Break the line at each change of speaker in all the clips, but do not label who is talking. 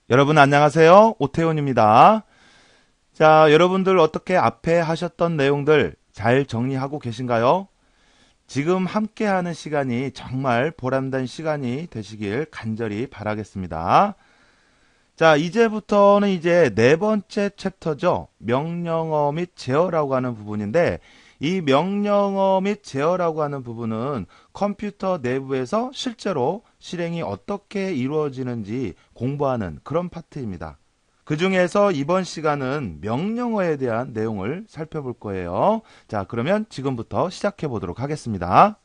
여러분 안녕하세요. 오태훈입니다. 자, 여러분들 어떻게 앞에 하셨던 내용들 잘 정리하고 계신가요? 지금 함께하는 시간이 정말 보람된 시간이 되시길 간절히 바라겠습니다. 자, 이제부터는 이제 네 번째 챕터죠. 명령어 및 제어라고 하는 부분인데, 이 명령어 및 제어라고 하는 부분은 컴퓨터 내부에서 실제로 실행이 어떻게 이루어지는지 공부하는 그런 파트입니다. 그 중에서 이번 시간은 명령어에 대한 내용을 살펴볼 거예요. 자, 그러면 지금부터 시작해 보도록 하겠습니다.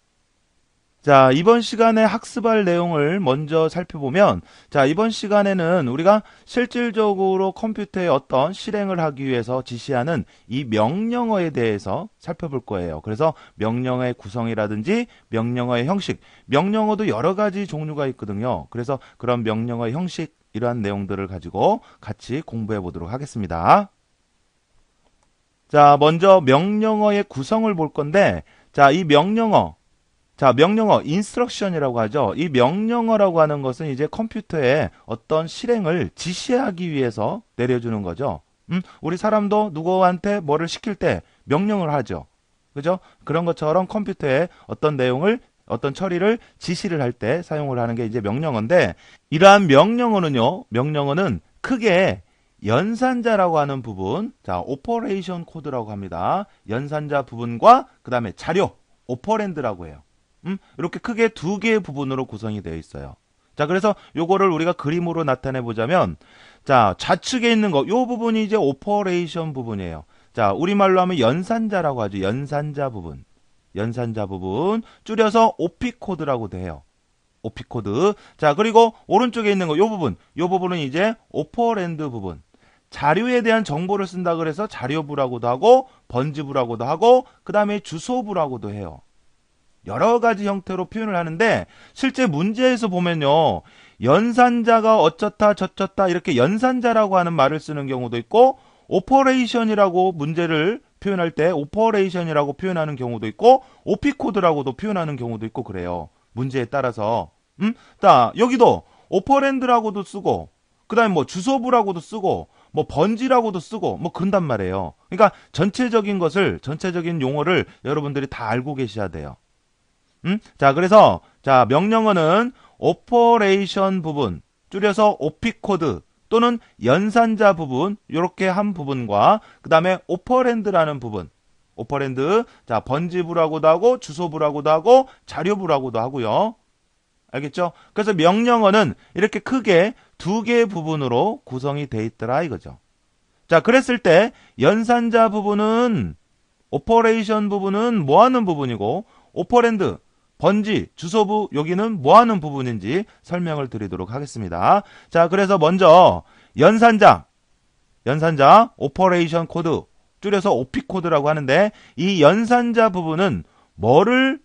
자, 이번 시간에 학습할 내용을 먼저 살펴보면, 자, 이번 시간에는 우리가 실질적으로 컴퓨터에 어떤 실행을 하기 위해서 지시하는 이 명령어에 대해서 살펴볼 거예요. 그래서 명령어의 구성이라든지 명령어의 형식, 명령어도 여러 가지 종류가 있거든요. 그래서 그런 명령어의 형식, 이러한 내용들을 가지고 같이 공부해 보도록 하겠습니다. 자, 먼저 명령어의 구성을 볼 건데, 자, 이 명령어, 자, 명령어, 인스트럭션이라고 하죠. 이 명령어라고 하는 것은 이제 컴퓨터에 어떤 실행을 지시하기 위해서 내려주는 거죠. 우리 사람도 누구한테 뭐를 시킬 때 명령을 하죠. 그죠? 그런 것처럼 컴퓨터에 어떤 내용을, 어떤 처리를 지시를 할 때 사용을 하는 게 이제 명령어인데, 이러한 명령어는 크게 연산자라고 하는 부분, 자, 오퍼레이션 코드라고 합니다. 연산자 부분과 그 다음에 자료, 오퍼랜드라고 해요. 이렇게 크게 두 개의 부분으로 구성이 되어 있어요. 자, 그래서 요거를 우리가 그림으로 나타내 보자면, 자, 좌측에 있는 거, 요 부분이 이제 오퍼레이션 부분이에요. 자, 우리말로 하면 연산자라고 하죠. 연산자 부분. 연산자 부분. 줄여서 오피코드라고 돼요. 오피코드. 자, 그리고 오른쪽에 있는 거, 요 부분은 이제 오퍼랜드 부분. 자료에 대한 정보를 쓴다 그래서 자료부라고도 하고, 번지부라고도 하고, 그 다음에 주소부라고도 해요. 여러 가지 형태로 표현을 하는데 실제 문제에서 보면요. 연산자가 어쩌다 저쩌다 이렇게 연산자라고 하는 말을 쓰는 경우도 있고 오퍼레이션이라고 문제를 표현할 때 오퍼레이션이라고 표현하는 경우도 있고 오피코드라고도 표현하는 경우도 있고 그래요. 문제에 따라서. 자, 여기도 오퍼랜드라고도 쓰고 그다음에 뭐 주소부라고도 쓰고 뭐 번지라고도 쓰고 뭐 그런단 말이에요. 그러니까 전체적인 용어를 여러분들이 다 알고 계셔야 돼요. 자, 그래서, 자, 명령어는 오퍼레이션 부분, 줄여서 오피코드 또는 연산자 부분, 요렇게 한 부분과, 그 다음에 오퍼랜드라는 부분, 오퍼랜드, 자, 번지부라고도 하고, 주소부라고도 하고, 자료부라고도 하고요. 알겠죠? 그래서 명령어는 이렇게 크게 두 개의 부분으로 구성이 돼 있더라, 이거죠. 자, 그랬을 때, 연산자 부분은, 오퍼레이션 부분은 뭐 하는 부분이고, 오퍼랜드, 번지, 주소부 여기는 뭐 하는 부분인지 설명을 드리도록 하겠습니다. 자, 그래서 먼저 연산자, 오퍼레이션 코드, 줄여서 오피 코드라고 하는데 이 연산자 부분은 뭐를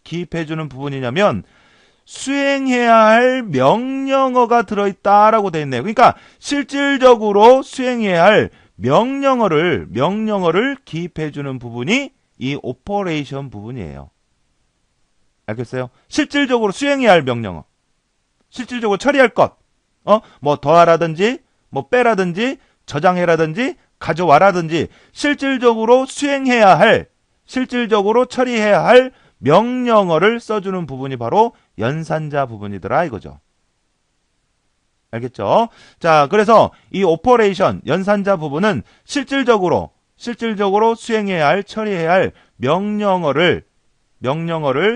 기입해주는 부분이냐면 수행해야 할 명령어가 들어있다라고 되어 있네요. 그러니까 실질적으로 수행해야 할 명령어를 기입해주는 부분이 이 오퍼레이션 부분이에요. 알겠어요? 실질적으로 수행해야 할 명령어. 실질적으로 처리할 것. 뭐 더하라든지, 뭐 빼라든지, 저장해라든지, 가져와라든지, 실질적으로 처리해야 할 명령어를 써주는 부분이 바로 연산자 부분이더라 이거죠. 알겠죠? 자, 그래서 이 오퍼레이션, 연산자 부분은 실질적으로 수행해야 할, 처리해야 할 명령어를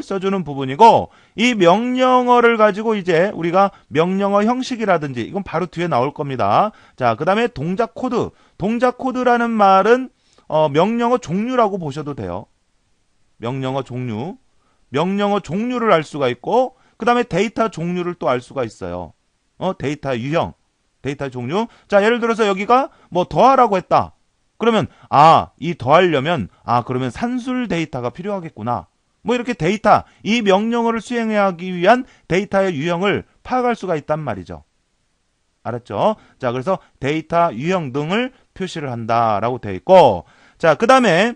써주는 부분이고, 이 명령어를 가지고 이제 우리가 명령어 형식이라든지, 이건 바로 뒤에 나올 겁니다. 자, 그 다음에 동작 코드. 동작 코드라는 말은, 명령어 종류라고 보셔도 돼요. 명령어 종류를 알 수가 있고, 그 다음에 데이터 종류를 또 알 수가 있어요. 데이터 유형, 데이터 종류. 자, 예를 들어서 여기가 뭐 더하라고 했다. 그러면 이 더하려면 그러면 산술 데이터가 필요하겠구나. 뭐 이렇게 이 명령어를 수행하기 위한 데이터의 유형을 파악할 수가 있단 말이죠. 알았죠? 자, 그래서 데이터 유형 등을 표시를 한다라고 되어 있고, 자, 그 다음에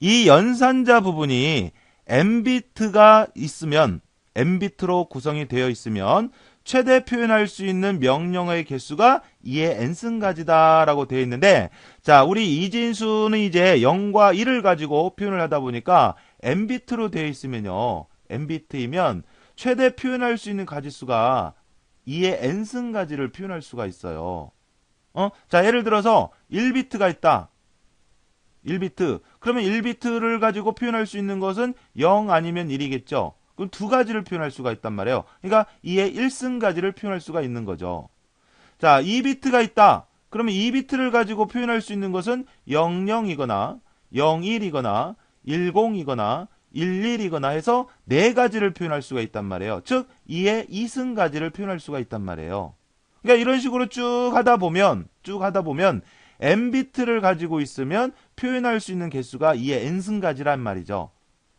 이 연산자 부분이 m비트가 있으면, m비트로 구성이 되어 있으면 최대 표현할 수 있는 명령어의 개수가 2의 n승가지다 라고 되어 있는데, 자, 우리 이진수는 이제 0과 1을 가지고 표현을 하다 보니까 n비트로 되어 있으면요, n비트이면 최대 표현할 수 있는 가지수가 2의 n승가지를 표현할 수가 있어요. 자, 예를 들어서 1비트가 있다. 1비트. 그러면 1비트를 가지고 표현할 수 있는 것은 0 아니면 1이겠죠. 그럼 두 가지를 표현할 수가 있단 말이에요. 그러니까 2의 1승가지를 표현할 수가 있는 거죠. 자, 2비트가 있다. 그러면 2비트를 가지고 표현할 수 있는 것은 00이거나 01이거나 10이거나 11이거나 해서 네 가지를 표현할 수가 있단 말이에요. 즉 2의 2승가지를 표현할 수가 있단 말이에요. 그러니까 이런 식으로 쭉 하다 보면 n비트를 가지고 있으면 표현할 수 있는 개수가 2의 n승가지란 말이죠.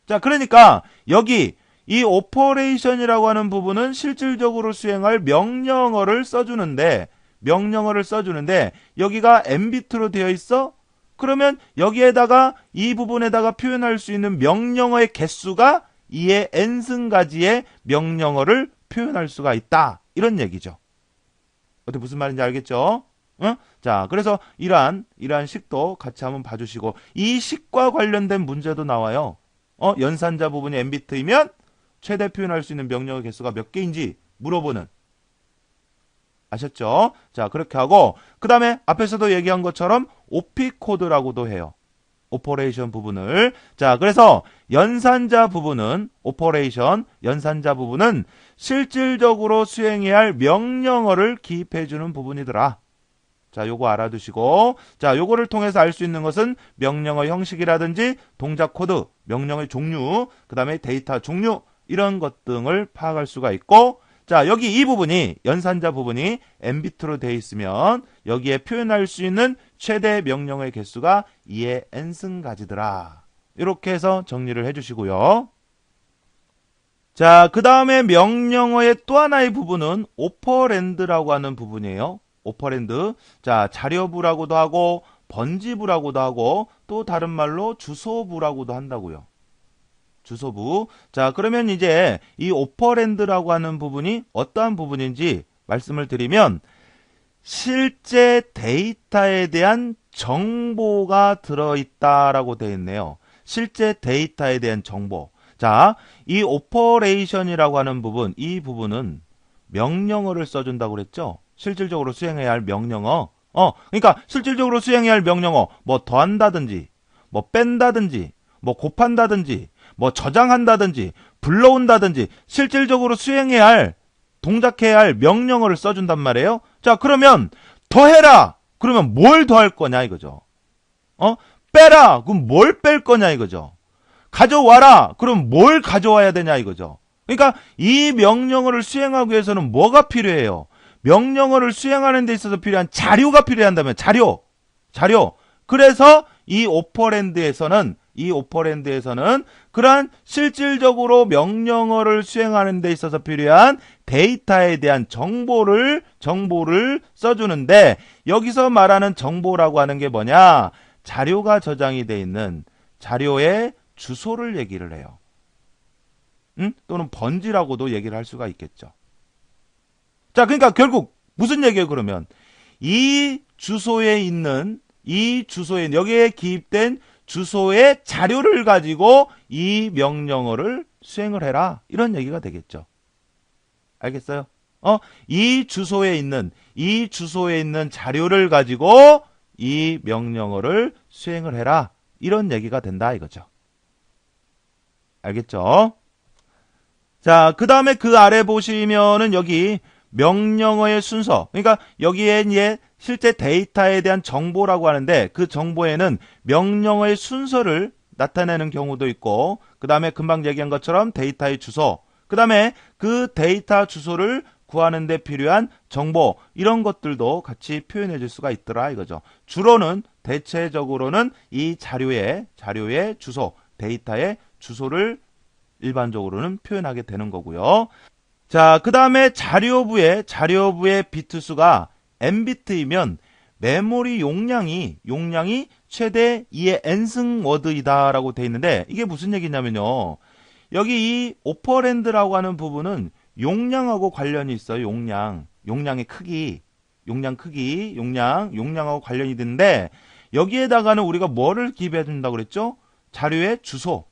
자, 그러니까 여기 이 오퍼레이션이라고 하는 부분은 실질적으로 수행할 명령어를 써주는데 여기가 n비트로 되어 있어? 그러면 여기에다가 이 부분에다가 표현할 수 있는 명령어의 개수가 2의 n승가지의 명령어를 표현할 수가 있다. 이런 얘기죠. 어떻게 무슨 말인지 알겠죠? 응? 자, 그래서 이러한 식도 같이 한번 봐주시고, 이 식과 관련된 문제도 나와요. 연산자 부분이 n비트이면 최대 표현할 수 있는 명령어 개수가 몇 개인지 물어보는. 아셨죠? 자, 그렇게 하고, 그 다음에 앞에서도 얘기한 것처럼 OP 코드라고도 해요. 오퍼레이션 부분을. 자, 그래서 연산자 부분은 연산자 부분은 실질적으로 수행해야 할 명령어를 기입해주는 부분이더라. 자, 요거 알아두시고, 자, 요거를 통해서 알 수 있는 것은 명령어 형식이라든지 동작 코드, 명령어의 종류, 그 다음에 데이터 종류, 이런 것 등을 파악할 수가 있고, 자, 여기 이 부분이, 연산자 부분이 n비트로 되어 있으면 여기에 표현할 수 있는 최대 명령어의 개수가 2의 n승가지더라. 이렇게 해서 정리를 해주시고요. 자, 그 다음에 명령어의 또 하나의 부분은 오퍼랜드라고 하는 부분이에요. 오퍼랜드. 자, 자료부라고도 하고 번지부라고도 하고 또 다른 말로 주소부라고도 한다고요. 주소부. 자, 그러면 이제 이 오퍼랜드라고 하는 부분이 어떠한 부분인지 말씀을 드리면 실제 데이터에 대한 정보가 들어있다라고 되어 있네요. 실제 데이터에 대한 정보. 자, 이 오퍼레이션이라고 하는 부분, 이 부분은 명령어를 써준다고 그랬죠? 실질적으로 수행해야 할 명령어. 그러니까 실질적으로 수행해야 할 명령어, 뭐 더한다든지, 뭐 뺀다든지, 뭐 곱한다든지, 뭐 저장한다든지, 불러온다든지, 실질적으로 수행해야 할, 동작해야 할 명령어를 써준단 말이에요. 자, 그러면 더해라. 그러면 뭘 더할 거냐 이거죠. 빼라. 그럼 뭘 뺄 거냐 이거죠. 가져와라. 그럼 뭘 가져와야 되냐 이거죠. 그러니까 이 명령어를 수행하기 위해서는 뭐가 필요해요? 명령어를 수행하는 데 있어서 필요한 자료가 필요한다면 자료. 그래서 이 오퍼랜드에서는 그러한 실질적으로 명령어를 수행하는 데 있어서 필요한 데이터에 대한 정보를 써주는데, 여기서 말하는 정보라고 하는 게 뭐냐? 자료가 저장이 돼 있는 자료의 주소를 얘기를 해요. 또는 번지라고도 얘기를 할 수가 있겠죠. 자, 그러니까 결국 무슨 얘기예요, 그러면? 이 주소에 여기에 기입된 주소의 자료를 가지고 이 명령어를 수행을 해라. 이런 얘기가 되겠죠. 알겠어요? 이 주소에 있는 자료를 가지고 이 명령어를 수행을 해라. 이런 얘기가 된다 이거죠. 알겠죠? 자, 그 다음에 그 아래 보시면은 여기 명령어의 순서. 그러니까 여기에 이제 실제 데이터에 대한 정보라고 하는데, 그 정보에는 명령어의 순서를 나타내는 경우도 있고, 그 다음에 금방 얘기한 것처럼 데이터의 주소, 그 다음에 그 데이터 주소를 구하는 데 필요한 정보, 이런 것들도 같이 표현해 줄 수가 있더라 이거죠. 대체적으로는 이 자료의 주소, 데이터의 주소를 일반적으로는 표현하게 되는 거고요. 자, 그 다음에 자료부의 비트 수가 n비트이면 메모리 용량이 최대 2의 n승 워드이다라고 되어 있는데, 이게 무슨 얘기냐면요. 여기 이 오퍼랜드라고 하는 부분은 용량하고 관련이 있어요. 용량의 크기, 용량하고 관련이 있는데 여기에다가는 우리가 뭐를 기입해 준다고 그랬죠? 자료의 주소.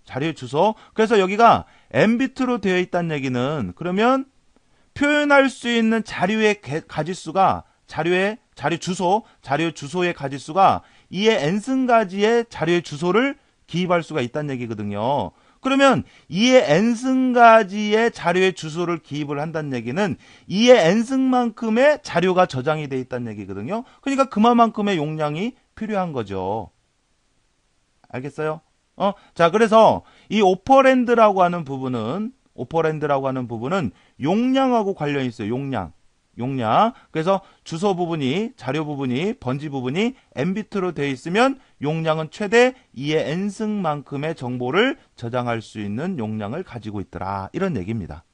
자료의 주소. 그래서 여기가 m비트로 되어 있다는 얘기는 그러면 표현할 수 있는 자료의 가지수가 자료 주소의 가지수가 2의 n승가지의 자료의 주소를 기입할 수가 있다는 얘기거든요. 그러면 2의 n승가지의 자료의 주소를 기입을 한다는 얘기는 2의 n승만큼의 자료가 저장이 되어 있다는 얘기거든요. 그러니까 그만큼의 용량이 필요한 거죠. 알겠어요? 자, 그래서 이 오퍼랜드라고 하는 부분은 용량하고 관련이 있어요. 용량. 그래서 주소 부분이, 자료 부분이, 번지 부분이 m비트로 되어 있으면 용량은 최대 2의 n승만큼의 정보를 저장할 수 있는 용량을 가지고 있더라. 이런 얘기입니다.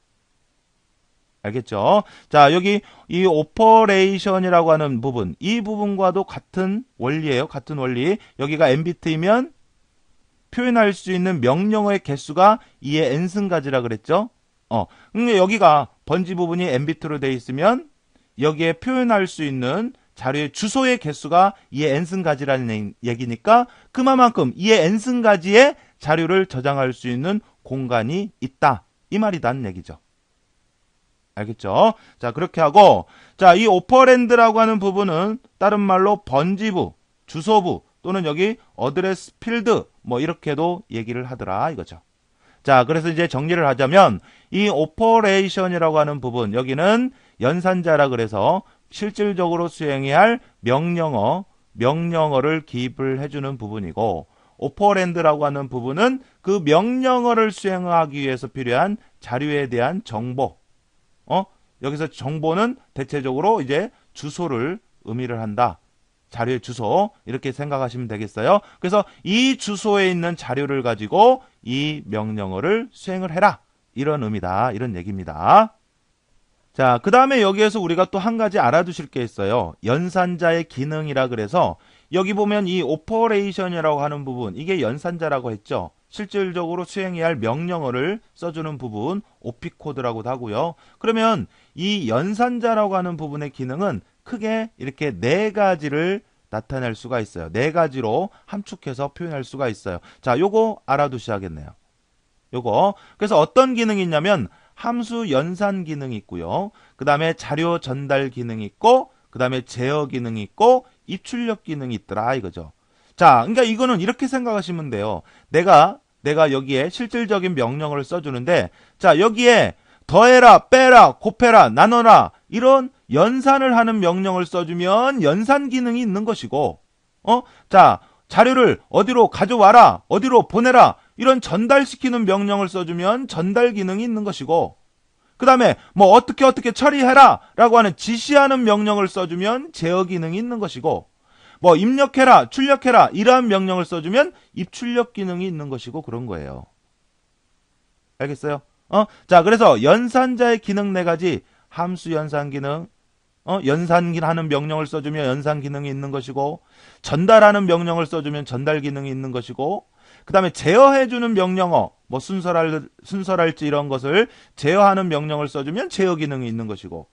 알겠죠? 자, 여기 이 오퍼레이션이라고 하는 부분, 이 부분과도 같은 원리예요. 같은 원리. 여기가 m비트이면 표현할 수 있는 명령어의 개수가 2의 n승가지라 그랬죠? 근데 여기가 번지 부분이 m비트로 되어 있으면 여기에 표현할 수 있는 자료의 주소의 개수가 2의 n승가지라는 얘기니까 그만큼 2의 n승가지의 자료를 저장할 수 있는 공간이 있다. 이 말이다는 얘기죠. 알겠죠? 자, 그렇게 하고, 자, 이 오퍼랜드라고 하는 부분은 다른 말로 번지부, 주소부, 또는 여기 어드레스 필드, 뭐 이렇게도 얘기를 하더라 이거죠. 자, 그래서 이제 정리를 하자면 이 오퍼레이션이라고 하는 부분, 여기는 연산자라 그래서 실질적으로 수행해야 할 명령어를 기입을 해주는 부분이고, 오퍼랜드라고 하는 부분은 그 명령어를 수행하기 위해서 필요한 자료에 대한 정보. 여기서 정보는 대체적으로 이제 주소를 의미를 한다. 자료의 주소, 이렇게 생각하시면 되겠어요. 그래서 이 주소에 있는 자료를 가지고 이 명령어를 수행을 해라. 이런 의미다. 이런 얘기입니다. 자, 그 다음에 여기에서 우리가 또 한 가지 알아두실 게 있어요. 연산자의 기능이라 그래서 여기 보면 이 오퍼레이션이라고 하는 부분, 이게 연산자라고 했죠. 실질적으로 수행해야 할 명령어를 써주는 부분, 오피코드라고도 하고요. 그러면 이 연산자라고 하는 부분의 기능은 크게 이렇게 네 가지를 나타낼 수가 있어요. 네 가지로 함축해서 표현할 수가 있어요. 자, 요거 알아두셔야겠네요. 요거. 그래서 어떤 기능이 있냐면 함수 연산 기능이 있고요. 그 다음에 자료 전달 기능이 있고, 그 다음에 제어 기능이 있고, 입출력 기능이 있더라 이거죠. 자, 그러니까 이거는 이렇게 생각하시면 돼요. 내가 여기에 실질적인 명령어를 써주는데, 자, 여기에 더해라, 빼라, 곱해라, 나눠라, 이런 연산을 하는 명령을 써주면 연산 기능이 있는 것이고, 자, 자료를 어디로 가져와라, 어디로 보내라, 이런 전달시키는 명령을 써주면 전달 기능이 있는 것이고, 그 다음에 뭐 어떻게 처리해라 라고 하는 지시하는 명령을 써주면 제어 기능이 있는 것이고, 뭐 입력해라, 출력해라 이러한 명령을 써주면 입출력 기능이 있는 것이고 그런 거예요. 알겠어요? 자, 그래서 연산자의 기능 네 가지, 함수 연산 기능, 연산하는 명령을 써주면 연산 기능이 있는 것이고, 전달하는 명령을 써주면 전달 기능이 있는 것이고, 그 다음에 제어해주는 명령어, 뭐 순서랄지 이런 것을 제어하는 명령을 써주면 제어 기능이 있는 것이고,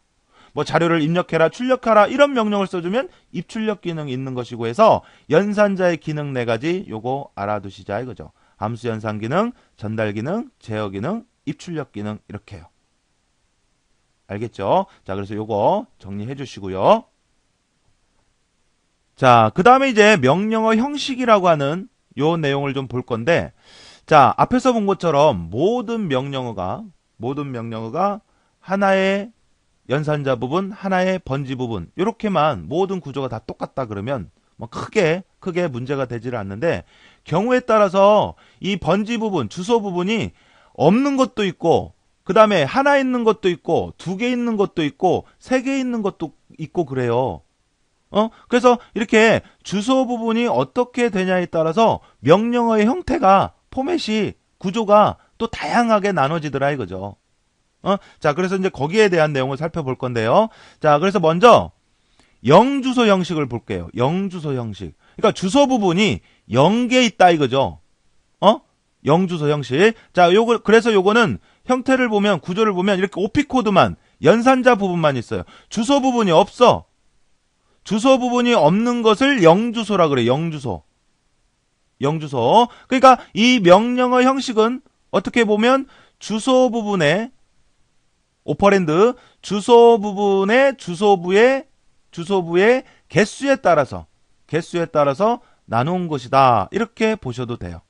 뭐 자료를 입력해라, 출력하라 이런 명령을 써주면 입출력 기능이 있는 것이고 해서 연산자의 기능 네 가지 요거 알아두시자 이거죠. 함수 연산 기능, 전달 기능, 제어 기능, 입출력 기능 이렇게요. 알겠죠? 자, 그래서 요거 정리해 주시고요. 자, 그 다음에 이제 명령어 형식이라고 하는 요 내용을 좀 볼 건데, 자, 앞에서 본 것처럼 모든 명령어가 하나의 연산자 부분, 하나의 번지 부분, 요렇게만 모든 구조가 다 똑같다 그러면 뭐 크게 문제가 되지를 않는데, 경우에 따라서 이 번지 부분, 주소 부분이 없는 것도 있고, 그 다음에 하나 있는 것도 있고, 두 개 있는 것도 있고, 세 개 있는 것도 있고 그래요. 그래서 이렇게 주소 부분이 어떻게 되냐에 따라서 명령어의 형태가, 포맷이, 구조가 또 다양하게 나눠지더라 이거죠. 자, 그래서 이제 거기에 대한 내용을 살펴볼 건데요. 자, 그래서 먼저 영주소 형식을 볼게요. 영주소 형식. 그러니까 주소 부분이 0개 있다 이거죠. 영주소 형식. 자, 그래서 요거는 형태를 보면, 구조를 보면 이렇게 오피코드만, 연산자 부분만 있어요. 주소 부분이 없어. 주소 부분이 없는 것을 영주소라 그래. 영주소. 영주소. 그러니까 이 명령어 형식은 어떻게 보면 주소 부분에 오퍼랜드 주소 부분의 주소부의 개수에 따라서 나눈 것이다. 이렇게 보셔도 돼요.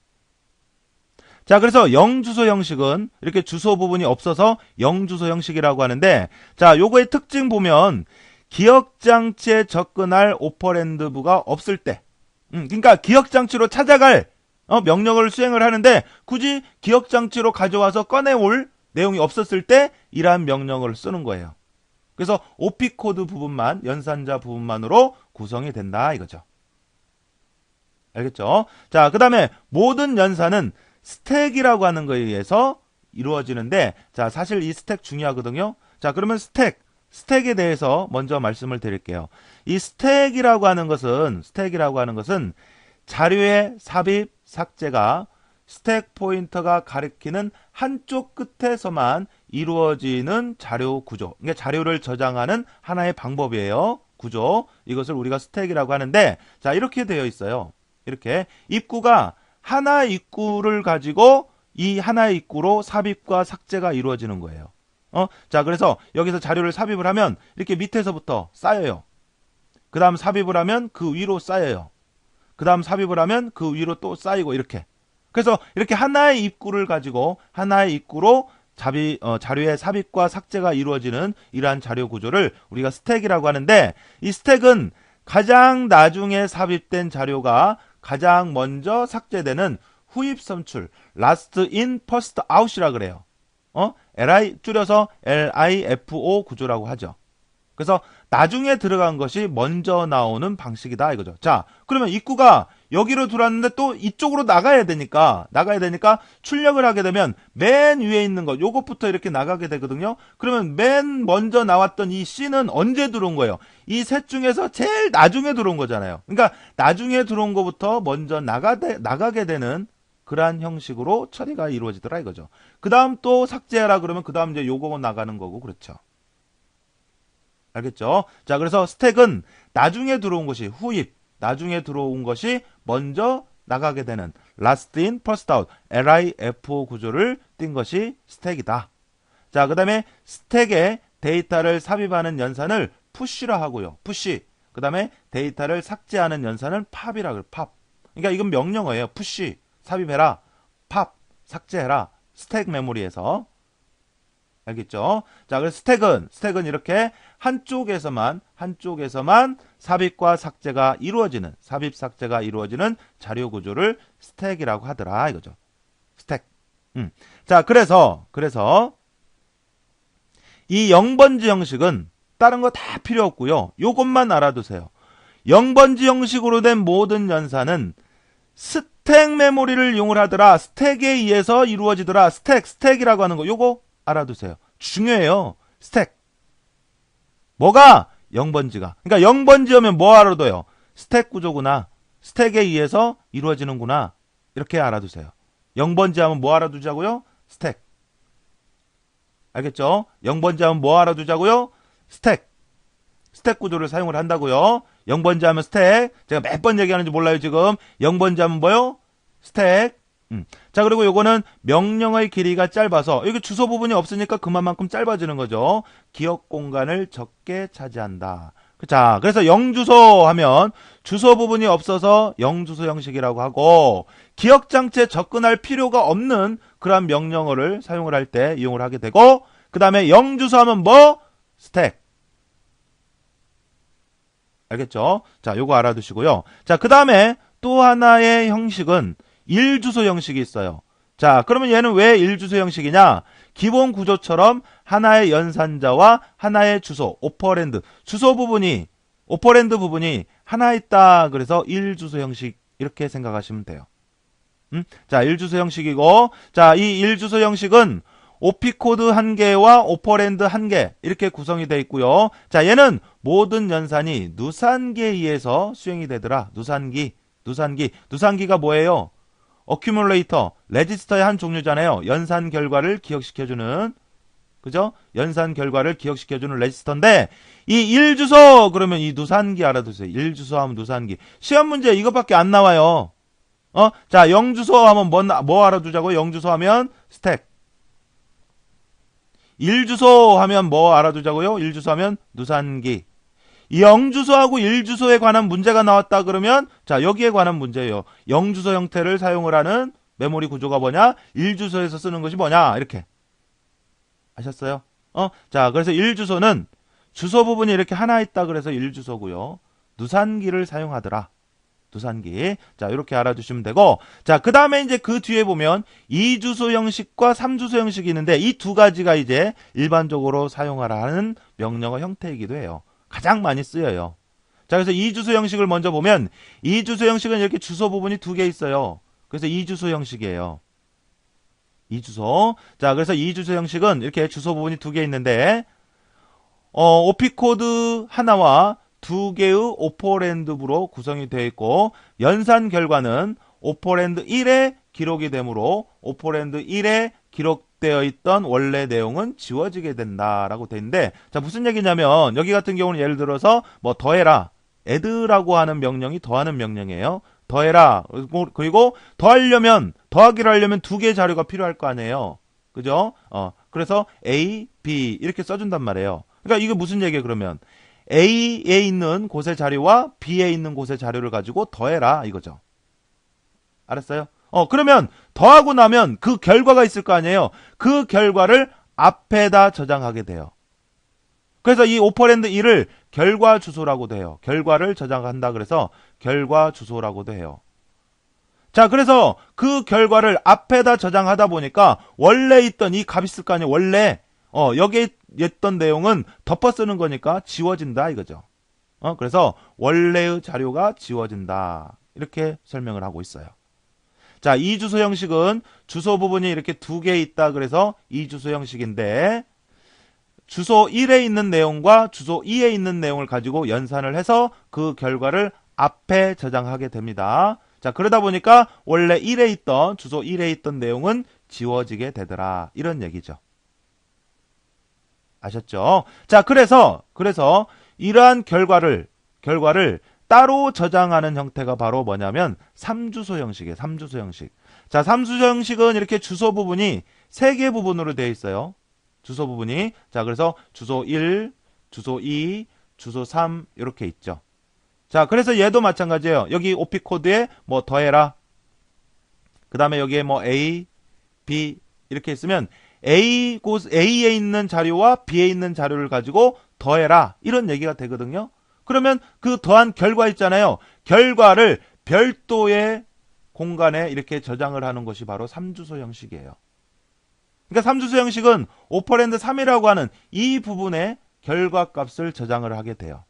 자, 그래서 영주소 형식은 이렇게 주소 부분이 없어서 영주소 형식이라고 하는데, 자, 요거의 특징 보면 기억장치에 접근할 오퍼랜드부가 없을 때, 그러니까 기억장치로 찾아갈 명령어를 수행을 하는데 굳이 기억장치로 가져와서 꺼내올 내용이 없었을 때 이러한 명령어를 쓰는 거예요. 그래서 오피코드 부분만, 연산자 부분만으로 구성이 된다 이거죠. 알겠죠? 자, 그 다음에 모든 연산은 스택이라고 하는 거에 의해서 이루어지는데, 자, 사실 이 스택 중요하거든요. 자, 그러면 스택에 대해서 먼저 말씀을 드릴게요. 이 스택이라고 하는 것은 자료의 삽입, 삭제가 스택 포인터가 가리키는 한쪽 끝에서만 이루어지는 자료 구조. 그러니까 자료를 저장하는 하나의 방법이에요. 구조. 이것을 우리가 스택이라고 하는데, 자, 이렇게 되어 있어요. 이렇게 입구가 하나 입구를 가지고 이 하나의 입구로 삽입과 삭제가 이루어지는 거예요. 자, 그래서 여기서 자료를 삽입을 하면 이렇게 밑에서부터 쌓여요. 그 다음 삽입을 하면 그 위로 쌓여요. 그 다음 삽입을 하면 그 위로 또 쌓이고 이렇게. 그래서 이렇게 하나의 입구를 가지고 하나의 입구로 자료의 삽입과 삭제가 이루어지는 이러한 자료 구조를 우리가 스택이라고 하는데, 이 스택은 가장 나중에 삽입된 자료가 가장 먼저 삭제되는 후입 선출, last in, first out이라 그래요. 줄여서 LIFO 구조라고 하죠. 그래서 나중에 들어간 것이 먼저 나오는 방식이다 이거죠. 자, 그러면 입구가 여기로 들어왔는데 또 이쪽으로 나가야 되니까 출력을 하게 되면 맨 위에 있는 것 요것부터 이렇게 나가게 되거든요. 그러면 맨 먼저 나왔던 이 C는 언제 들어온 거예요? 이 셋 중에서 제일 나중에 들어온 거잖아요. 그러니까 나중에 들어온 것부터 먼저 나가게 되는 그러한 형식으로 처리가 이루어지더라 이거죠. 그 다음 또 삭제하라 그러면 그 다음 이제 요거 나가는 거고, 그렇죠. 알겠죠? 자, 그래서 스택은 나중에 들어온 것이 후입, 나중에 들어온 것이 먼저 나가게 되는 last in, first out, LIFO 구조를 띈 것이 스택이다. 자, 그 다음에 스택에 데이터를 삽입하는 연산을 푸시라 하고요. 푸시. 그 다음에 데이터를 삭제하는 연산을 팝이라 그래요. 팝. 그러니까 이건 명령어예요. 푸시. 삽입해라. 팝. 삭제해라. 스택 메모리에서. 알겠죠? 자, 그래서 스택은 이렇게 한쪽에서만 삽입과 삭제가 이루어지는, 삽입 삭제가 이루어지는 자료 구조를 스택이라고 하더라 이거죠. 스택. 자, 그래서 이 0번지 형식은 다른 거 다 필요 없고요. 요것만 알아두세요. 0번지 형식으로 된 모든 연산은 스택 메모리를 이용을 하더라. 스택에 의해서 이루어지더라. 스택이라고 하는 거 요거 알아두세요. 중요해요. 스택. 뭐가? 0번지가. 그러니까 0번지하면 뭐 알아둬요? 스택 구조구나. 스택에 의해서 이루어지는구나. 이렇게 알아두세요. 0번지 하면 뭐 알아두자고요? 스택. 알겠죠? 0번지 하면 뭐 알아두자고요? 스택. 스택 구조를 사용을 한다고요. 0번지 하면 스택. 제가 몇 번 얘기하는지 몰라요, 지금. 0번지 하면 뭐요? 스택. 자, 그리고 요거는 명령어의 길이가 짧아서 여기 주소 부분이 없으니까 그만큼 짧아지는 거죠. 기억 공간을 적게 차지한다. 자, 그래서 영주소 하면 주소 부분이 없어서 영주소 형식이라고 하고, 기억장치에 접근할 필요가 없는 그러한 명령어를 사용을 할 때 이용을 하게 되고, 그 다음에 영주소 하면 뭐? 스택. 알겠죠? 자, 요거 알아두시고요. 자, 그 다음에 또 하나의 형식은 일주소 형식이 있어요. 자, 그러면 얘는 왜 일주소 형식이냐? 기본 구조처럼 하나의 연산자와 하나의 주소, 오퍼랜드 부분이 하나 있다. 그래서 일주소 형식 이렇게 생각하시면 돼요. 자, 일주소 형식이고, 자, 이 일주소 형식은 오피코드 1개와 오퍼랜드 1개 이렇게 구성이 되어 있고요. 자, 얘는 모든 연산이 누산기에 의해서 수행이 되더라. 누산기가 뭐예요? 어큐뮬레이터, 레지스터의 한 종류잖아요. 연산 결과를 기억시켜주는, 그죠? 연산 결과를 기억시켜주는 레지스터인데, 이 1주소, 그러면 이 누산기 알아두세요. 1주소 하면 누산기. 시험 문제 이것밖에 안 나와요. 자, 0주소 하면 뭐 알아두자고요? 0주소 하면 스택. 1주소 하면 뭐 알아두자고요? 1주소 하면 누산기. 0주소하고 1주소에 관한 문제가 나왔다 그러면, 자, 여기에 관한 문제예요. 0주소 형태를 사용을 하는 메모리 구조가 뭐냐? 1주소에서 쓰는 것이 뭐냐? 이렇게. 아셨어요? 자, 그래서 1주소는 주소 부분이 이렇게 하나 있다 그래서 1주소고요. 누산기를 사용하더라. 누산기. 자, 이렇게 알아두시면 되고, 자, 그 다음에 이제 그 뒤에 보면 2주소 형식과 3주소 형식이 있는데, 이 두 가지가 이제 일반적으로 사용하라 하는 명령어 형태이기도 해요. 가장 많이 쓰여요. 자, 그래서 2주소 형식을 먼저 보면, 2주소 형식은 이렇게 주소 부분이 두 개 있어요. 그래서 2주소 형식이에요. 2주소. 자, 그래서 2주소 형식은 이렇게 주소 부분이 두 개 있는데, 오피코드 하나와 두 개의 오퍼랜드로 구성이 되어 있고, 연산 결과는 오퍼랜드 1에 기록이 되므로 오퍼랜드 1에 기록되어 있던 원래 내용은 지워지게 된다라고 되어 있는데, 자, 무슨 얘기냐면 여기 같은 경우는 예를 들어서 뭐 더해라, add라고 하는 명령이 더하는 명령이에요. 더해라. 그리고 더하기를 하려면 두 개의 자료가 필요할 거 아니에요. 그죠? 그래서 A, B 이렇게 써준단 말이에요. 그러니까 이게 무슨 얘기예요, 그러면? A에 있는 곳의 자료와 B에 있는 곳의 자료를 가지고 더해라, 이거죠. 알았어요? 그러면 더하고 나면 그 결과가 있을 거 아니에요. 그 결과를 앞에다 저장하게 돼요. 그래서 이 오퍼랜드 1을 결과 주소라고도 해요. 결과를 저장한다 그래서 결과 주소라고도 해요. 자, 그래서 그 결과를 앞에다 저장하다 보니까 원래 있던 이 값이 있을 거 아니에요. 원래 여기에 있던 내용은 덮어 쓰는 거니까 지워진다 이거죠. 그래서 원래의 자료가 지워진다. 이렇게 설명을 하고 있어요. 자, 이 주소 형식은 주소 부분이 이렇게 두 개 있다 그래서 이 주소 형식인데, 주소 1에 있는 내용과 주소 2에 있는 내용을 가지고 연산을 해서 그 결과를 앞에 저장하게 됩니다. 자, 그러다 보니까 원래 1에 있던 주소 1에 있던 내용은 지워지게 되더라. 이런 얘기죠. 아셨죠? 자, 그래서 이러한 결과를 따로 저장하는 형태가 바로 뭐냐면 3주소 형식이에요. 3주소 형식. 자, 3주소 형식은 이렇게 주소 부분이 3개 부분으로 되어 있어요. 주소 부분이. 자, 그래서 주소 1, 주소 2, 주소 3 이렇게 있죠. 자, 그래서 얘도 마찬가지예요. 여기 오피 코드에 뭐 더해라. 그 다음에 여기에 뭐 A, B 이렇게 있으면 A에 있는 자료와 B에 있는 자료를 가지고 더해라. 이런 얘기가 되거든요. 그러면 그 더한 결과 있잖아요. 결과를 별도의 공간에 이렇게 저장을 하는 것이 바로 3주소 형식이에요. 그러니까 3주소 형식은 오퍼랜드 3이라고 하는 이 부분에 결과값을 저장을 하게 돼요.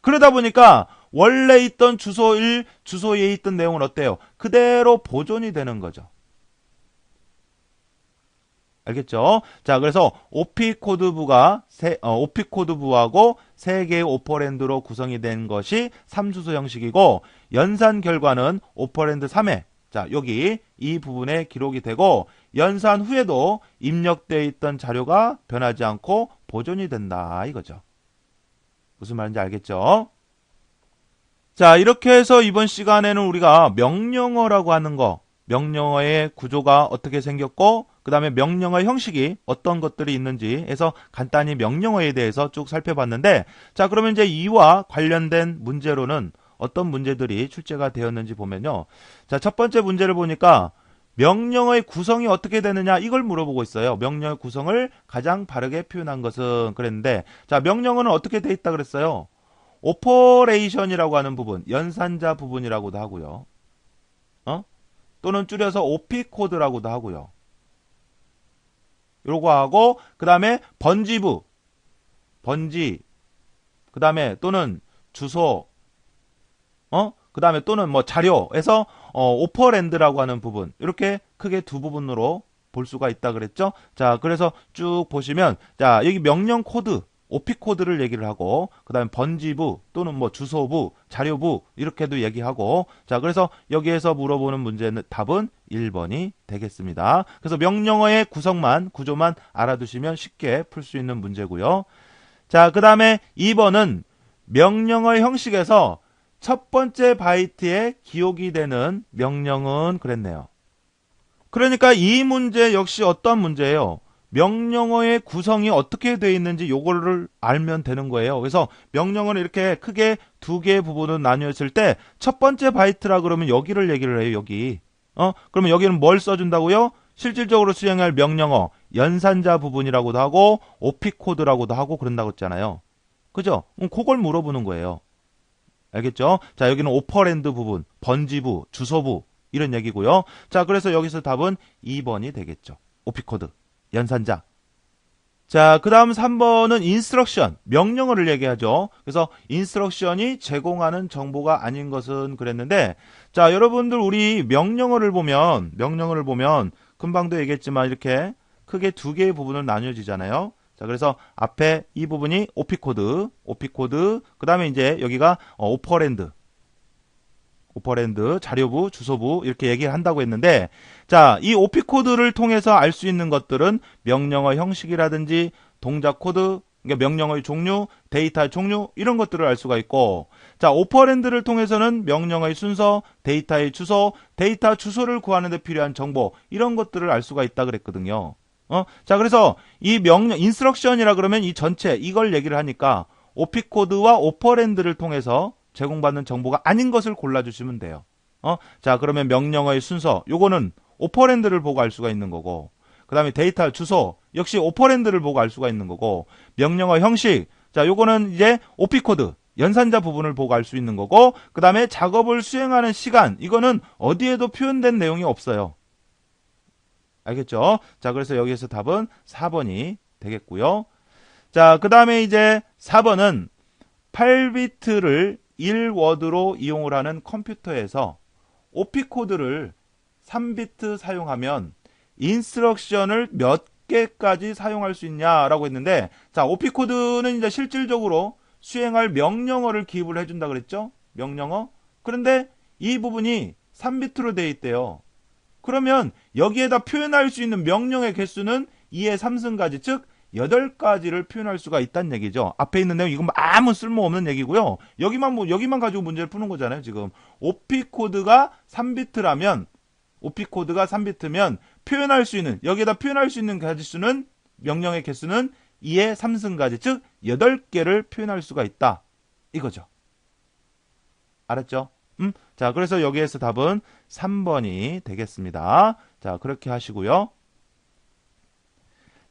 그러다 보니까 원래 있던 주소 1, 주소 2에 있던 내용은 어때요? 그대로 보존이 되는 거죠. 알겠죠? 자, 그래서 오피코드부하고 3개의 오퍼랜드로 구성이 된 것이 3주소 형식이고, 연산 결과는 오퍼랜드 3에, 자, 여기 이 부분에 기록이 되고, 연산 후에도 입력되어 있던 자료가 변하지 않고 보존이 된다 이거죠. 무슨 말인지 알겠죠? 자, 이렇게 해서 이번 시간에는 우리가 명령어라고 하는 거, 명령어의 구조가 어떻게 생겼고, 그 다음에 명령어 형식이 어떤 것들이 있는지 해서 간단히 명령어에 대해서 쭉 살펴봤는데, 자, 그러면 이제 이와 관련된 문제로는 어떤 문제들이 출제가 되었는지 보면요. 자, 첫 번째 문제를 보니까 명령어의 구성이 어떻게 되느냐 이걸 물어보고 있어요. 명령어의 구성을 가장 바르게 표현한 것은 그랬는데, 자, 명령어는 어떻게 돼 있다 그랬어요? 오퍼레이션이라고 하는 부분, 연산자 부분이라고도 하고요. 또는 줄여서 오피코드라고도 하고요. 요거 하고, 그 다음에 번지부, 그 다음에 또는 주소, 그 다음에 또는 뭐 자료에서 오퍼랜드라고 하는 부분, 이렇게 크게 두 부분으로 볼 수가 있다 그랬죠. 자, 그래서 쭉 보시면, 자, 여기 명령 코드, OP 코드를 얘기를 하고, 그 다음에 번지부 또는 뭐 주소부, 자료부 이렇게도 얘기하고, 자, 그래서 여기에서 물어보는 문제는 답은 1번이 되겠습니다. 그래서 명령어의 구조만 알아두시면 쉽게 풀 수 있는 문제고요. 자, 그 다음에 2번은 명령어 형식에서 첫 번째 바이트에 기록이 되는 명령은 그랬네요. 그러니까 이 문제 역시 어떤 문제예요? 명령어의 구성이 어떻게 되어 있는지 요거를 알면 되는 거예요. 그래서 명령어는 이렇게 크게 두 개의 부분으로 나뉘었을 때 첫 번째 바이트라 그러면 여기를 얘기를 해요. 여기. 그러면 여기는 뭘 써준다고요? 실질적으로 수행할 명령어, 연산자 부분이라고도 하고 OP 코드라고도 하고 그런다고 했잖아요. 그죠? 그걸 물어보는 거예요. 알겠죠? 자, 여기는 오퍼랜드 부분, 번지부, 주소부 이런 얘기고요. 자, 그래서 여기서 답은 2번이 되겠죠. OP 코드, 연산자. 자, 그 다음 3번은 인스트럭션, 명령어를 얘기하죠. 그래서 인스트럭션이 제공하는 정보가 아닌 것은 그랬는데, 자, 여러분들 우리 명령어를 보면 금방도 얘기했지만 이렇게 크게 두 개의 부분을 나뉘어지잖아요. 자, 그래서 앞에 이 부분이 OP 코드, 그 다음에 이제 여기가 오퍼랜드, 자료부, 주소부 이렇게 얘기를 한다고 했는데, 자, 이 OP 코드를 통해서 알 수 있는 것들은 명령어 형식이라든지 동작 코드, 그러니까 명령어의 종류, 데이터의 종류 이런 것들을 알 수가 있고, 자, 오퍼랜드를 통해서는 명령어의 순서, 데이터의 주소, 데이터 주소를 구하는 데 필요한 정보 이런 것들을 알 수가 있다 그랬거든요. 자, 그래서 이 인스트럭션이라 그러면 이 전체 이걸 얘기를 하니까 OP 코드와 오퍼랜드를 통해서 제공받는 정보가 아닌 것을 골라주시면 돼요. 자, 그러면 명령어의 순서, 요거는 오퍼랜드를 보고 알 수가 있는 거고, 그 다음에 데이터 주소, 역시 오퍼랜드를 보고 알 수가 있는 거고, 명령어 형식, 자, 요거는 이제 OP 코드, 연산자 부분을 보고 알 수 있는 거고, 그 다음에 작업을 수행하는 시간, 이거는 어디에도 표현된 내용이 없어요. 알겠죠? 자, 그래서 여기에서 답은 4번이 되겠고요. 자, 그 다음에 이제 4번은 8비트를 1워드로 이용을 하는 컴퓨터에서 OP 코드를 3비트 사용하면 인스트럭션을 몇 개까지 사용할 수 있냐라고 했는데, 자, OP 코드는 이제 실질적으로 수행할 명령어를 기입을 해준다 그랬죠? 명령어. 그런데 이 부분이 3비트로 되어 있대요. 그러면 여기에다 표현할 수 있는 명령의 개수는 2의 3승까지, 즉 8가지를 표현할 수가 있다는 얘기죠. 앞에 있는 내용 이건 아무 쓸모없는 얘기고요. 여기만 가지고 문제를 푸는 거잖아요, 지금. OP 코드가 3비트면 표현할 수 있는, 여기에다 표현할 수 있는 가지수는, 명령의 개수는 2의 3승까지, 즉 8개를 표현할 수가 있다. 이거죠. 알았죠? 자, 그래서 여기에서 답은 3번이 되겠습니다. 자, 그렇게 하시고요.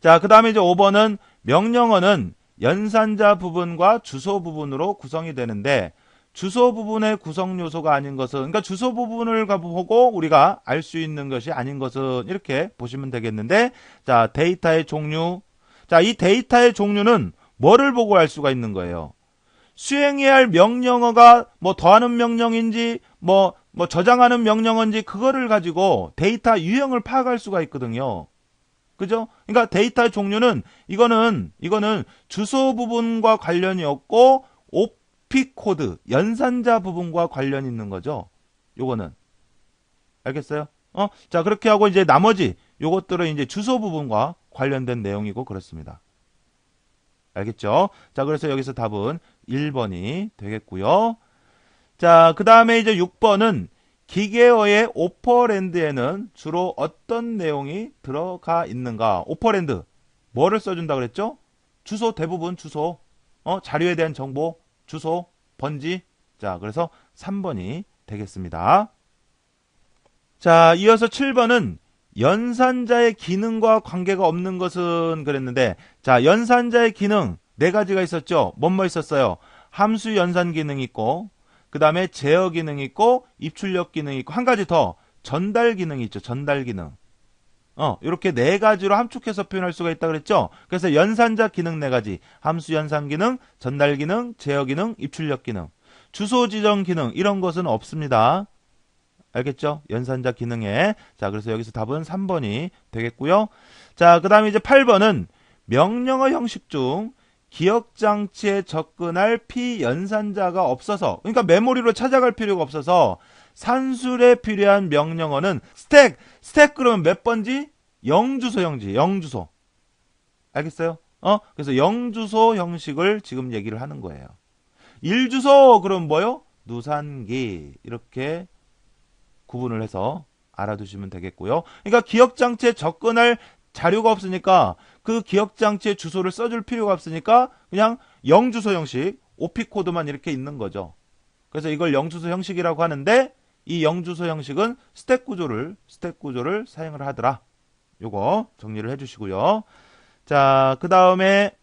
자, 그 다음에 이제 5번은 명령어는 연산자 부분과 주소 부분으로 구성이 되는데, 주소 부분의 구성 요소가 아닌 것은, 그러니까 주소 부분을 보고 우리가 알 수 있는 것이 아닌 것은 이렇게 보시면 되겠는데, 자, 데이터의 종류. 자, 이 데이터의 종류는 뭐를 보고 알 수가 있는 거예요? 수행해야 할 명령어가 뭐 더하는 명령인지 뭐 저장하는 명령어인지 그거를 가지고 데이터 유형을 파악할 수가 있거든요. 그죠? 그러니까 데이터의 종류는 이거는 주소 부분과 관련이 없고 OP 코드, 연산자 부분과 관련이 있는 거죠. 요거는. 알겠어요? 자, 그렇게 하고 이제 나머지 요것들은 이제 주소 부분과 관련된 내용이고 그렇습니다. 알겠죠? 자, 그래서 여기서 답은 1번이 되겠고요. 자, 그 다음에 이제 6번은 기계어의 오퍼랜드에는 주로 어떤 내용이 들어가 있는가? 오퍼랜드. 뭐를 써준다 그랬죠? 주소, 대부분 주소. 자료에 대한 정보, 주소, 번지. 자, 그래서 3번이 되겠습니다. 자, 이어서 7번은 연산자의 기능과 관계가 없는 것은 그랬는데, 자, 연산자의 기능 4가지가 있었죠. 뭐뭐 있었어요? 함수 연산 기능이 있고, 그 다음에 제어 기능이 있고, 입출력 기능이 있고, 한 가지 더 전달 기능이 있죠. 전달 기능. 이렇게 4가지로 함축해서 표현할 수가 있다 그랬죠. 그래서 연산자 기능 4가지, 함수 연산 기능, 전달 기능, 제어 기능, 입출력 기능, 주소 지정 기능 이런 것은 없습니다. 알겠죠? 연산자 기능에. 자, 그래서 여기서 답은 3번이 되겠고요. 자, 그 다음에 이제 8번은 명령어 형식 중 기억장치에 접근할 피연산자가 없어서, 그러니까 메모리로 찾아갈 필요가 없어서 산술에 필요한 명령어는 스택 그러면 몇 번지? 0주소 형식, 0주소. 알겠어요? 그래서 0주소 형식을 지금 얘기를 하는 거예요. 1주소 그럼 뭐요? 누산기. 이렇게 구분을 해서 알아두시면 되겠고요. 그러니까 기억장치에 접근할 자료가 없으니까 그 기억장치의 주소를 써줄 필요가 없으니까 그냥 0주소 형식, OP 코드만 이렇게 있는 거죠. 그래서 이걸 0주소 형식이라고 하는데 이 0주소 형식은 스택 구조를 사용을 하더라. 요거 정리를 해주시고요. 자, 그 다음에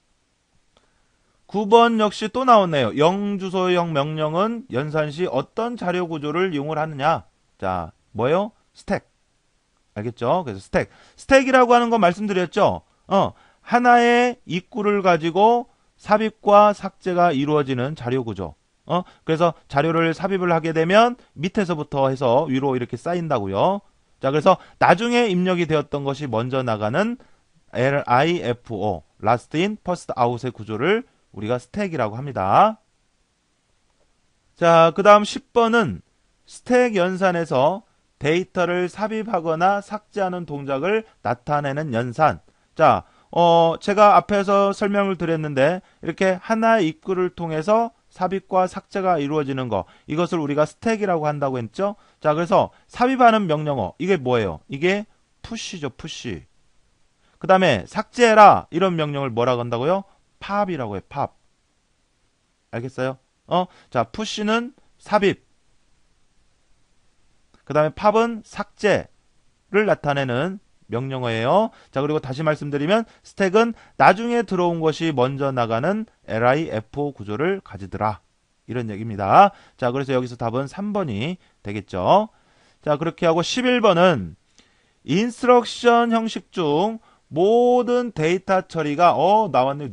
9번 역시 또 나왔네요. 0주소형 명령은 연산 시 어떤 자료 구조를 이용을 하느냐. 자, 뭐예요? 스택. 알겠죠? 그래서 스택이라고 하는 거 말씀드렸죠? 하나의 입구를 가지고 삽입과 삭제가 이루어지는 자료 구조. 그래서 자료를 삽입을 하게 되면 밑에서부터 해서 위로 이렇게 쌓인다고요. 자, 그래서 나중에 입력이 되었던 것이 먼저 나가는 LIFO, Last in, First out의 구조를 우리가 스택이라고 합니다. 자, 그 다음 10번은 스택 연산에서 데이터를 삽입하거나 삭제하는 동작을 나타내는 연산. 자, 제가 앞에서 설명을 드렸는데 이렇게 하나의 입구를 통해서 삽입과 삭제가 이루어지는 거, 이것을 우리가 스택이라고 한다고 했죠. 자, 그래서 삽입하는 명령어, 이게 뭐예요? 이게 푸시죠, 푸시. 그 다음에 삭제해라, 이런 명령을 뭐라고 한다고요? 팝이라고 해요, 팝. 알겠어요? 자, 푸시는 삽입, 그 다음에 팝은 삭제를 나타내는 명령어예요. 자, 그리고 다시 말씀드리면 스택은 나중에 들어온 것이 먼저 나가는 LIFO 구조를 가지더라. 이런 얘기입니다. 자, 그래서 여기서 답은 3번이 되겠죠. 자, 그렇게 하고 11번은 인스트럭션 형식 중 모든 데이터 처리가 나왔네.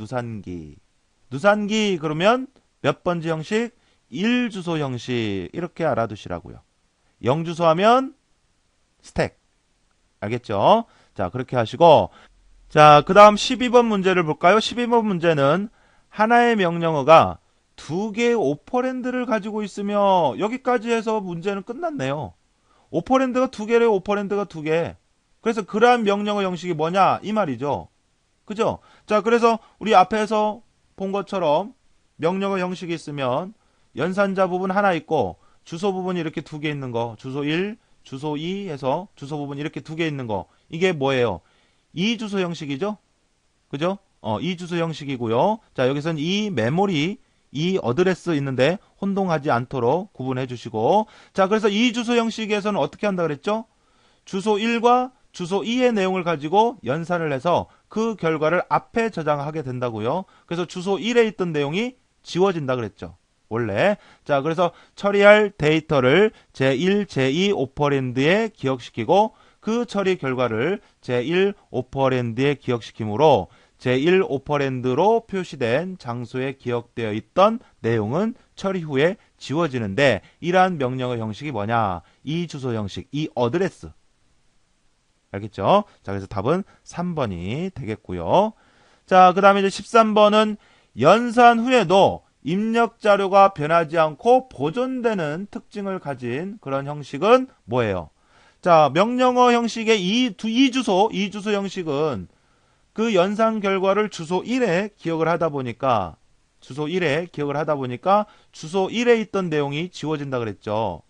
누산기 그러면 몇 번지 형식? 1주소 형식. 이렇게 알아두시라고요. 0주소 하면 스택. 알겠죠? 자, 그렇게 하시고, 자, 그 다음 12번 문제를 볼까요? 12번 문제는 하나의 명령어가 두 개의 오퍼랜드를 가지고 있으며, 여기까지 해서 문제는 끝났네요. 오퍼랜드가 두 개래요. 오퍼랜드가 두 개. 그래서 그러한 명령어 형식이 뭐냐? 이 말이죠. 그죠? 자, 그래서 우리 앞에서 본 것처럼 명령어 형식이 있으면 연산자 부분 하나 있고 주소 부분이 이렇게 두 개 있는 거, 주소 1, 주소 2 해서 주소 부분 이렇게 두 개 있는 거, 이게 뭐예요? 이 주소 형식이죠? 그죠? 이 주소 형식이고요. 자, 여기서는 이 메모리, 이 어드레스 있는데 혼동하지 않도록 구분해 주시고, 자, 그래서 이 주소 형식에서는 어떻게 한다 그랬죠? 주소 1과 주소 2의 내용을 가지고 연산을 해서 그 결과를 앞에 저장하게 된다고요. 그래서 주소 1에 있던 내용이 지워진다 그랬죠. 원래. 자, 그래서 처리할 데이터를 제1, 제2 오퍼랜드에 기억시키고 그 처리 결과를 제1 오퍼랜드에 기억시키므로 제1 오퍼랜드로 표시된 장소에 기억되어 있던 내용은 처리 후에 지워지는데, 이러한 명령어 형식이 뭐냐? 이 주소 형식, 이 어드레스. 알겠죠? 자, 그래서 답은 3번이 되겠고요. 자, 그 다음에 이제 13번은 연산 후에도 입력 자료가 변하지 않고 보존되는 특징을 가진 그런 형식은 뭐예요? 자, 명령어 형식의 이 주소 형식은 그 연산 결과를 주소 1에 기억을 하다 보니까 주소 1에 있던 내용이 지워진다 그랬죠.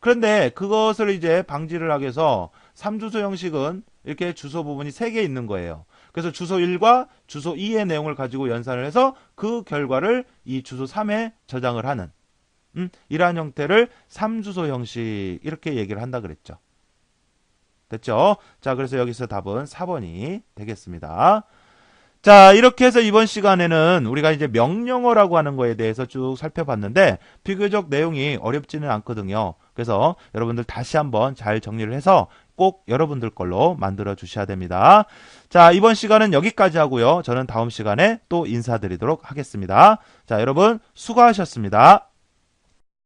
그런데 그것을 이제 방지를 하기 위해서 3주소 형식은 이렇게 주소 부분이 3개 있는 거예요. 그래서 주소 1과 주소 2의 내용을 가지고 연산을 해서 그 결과를 이 주소 3에 저장을 하는 이러한 형태를 3주소 형식, 이렇게 얘기를 한다 그랬죠. 됐죠? 자, 그래서 여기서 답은 4번이 되겠습니다. 자, 이렇게 해서 이번 시간에는 우리가 이제 명령어라고 하는 거에 대해서 쭉 살펴봤는데 비교적 내용이 어렵지는 않거든요. 그래서 여러분들 다시 한번 잘 정리를 해서 꼭 여러분들 걸로 만들어 주셔야 됩니다. 자, 이번 시간은 여기까지 하고요. 저는 다음 시간에 또 인사드리도록 하겠습니다. 자, 여러분 수고하셨습니다.